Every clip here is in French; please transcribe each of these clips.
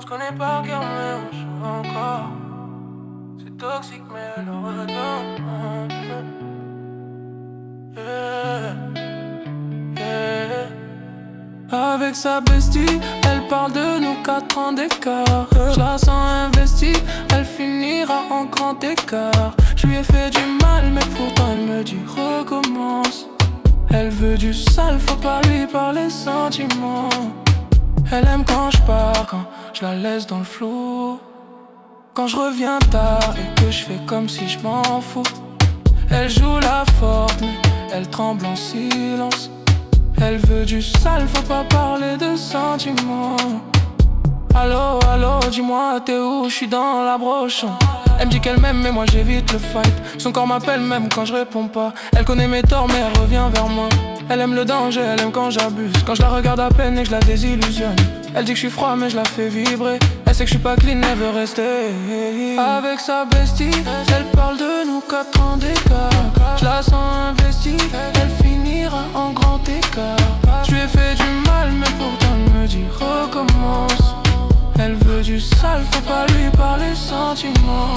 On se connaît par cœur mais on joue encore. C'est toxique mais elle le redonne. Avec sa bestie, elle parle de nous 4 ans d'écart. Je la sens investie, elle finira en grand écart. Je lui ai fait du mal mais pourtant elle me dit recommence. Elle veut du sale, faut pas lui parler sentiments. Elle aime quand je pars, quand je la laisse dans le flou. Quand je reviens tard et que je fais comme si je m'en fous. Elle joue la forte mais elle tremble en silence. Elle veut du sale, faut pas parler de sentiments. Allô, allô, dis-moi t'es où, je suis dans la broche. Elle me dit qu'elle m'aime mais moi j'évite le fight. Son corps m'appelle même quand je réponds pas. Elle connaît mes torts mais elle revient vers moi. Elle aime le danger, elle aime quand j'abuse. Quand je la regarde à peine et que je la désillusionne. Elle dit que je suis froid mais je la fais vibrer. Elle sait que je suis pas clean, elle veut rester. Avec sa bestie, elle parle de nous 4 ans d'écart. Je la sens investie, elle finira en grand écart. Je lui ai fait du mal mais pourtant elle me dit recommence. Elle veut du sale, faut pas lui parler sentiments.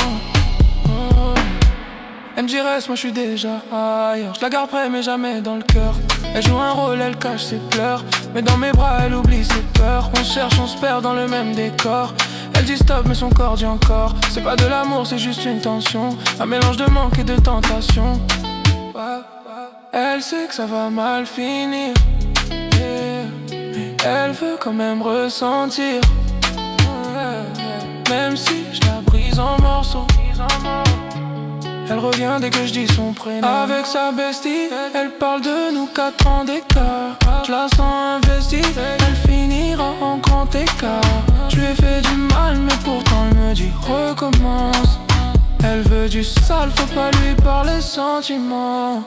Elle me dit reste, moi je suis déjà ailleurs. Je la garde près mais jamais dans le cœur. Elle joue un rôle, elle cache ses pleurs. Mais dans mes bras elle oublie ses peurs. On cherche, on se perd dans le même décor. Elle dit stop mais son corps dit encore. C'est pas de l'amour, c'est juste une tension. Un mélange de manque et de tentation. Elle sait que ça va mal finir, mais elle veut quand même ressentir. Même si je la brise en morceaux, elle revient dès que je dis son prénom. Avec sa bestie, elle parle de nous 4 ans d'écart. Je la sens investie, elle finira en grand écart. Je lui ai fait du mal mais pourtant elle me dit recommence. Elle veut du sale, faut pas lui parler sentiments.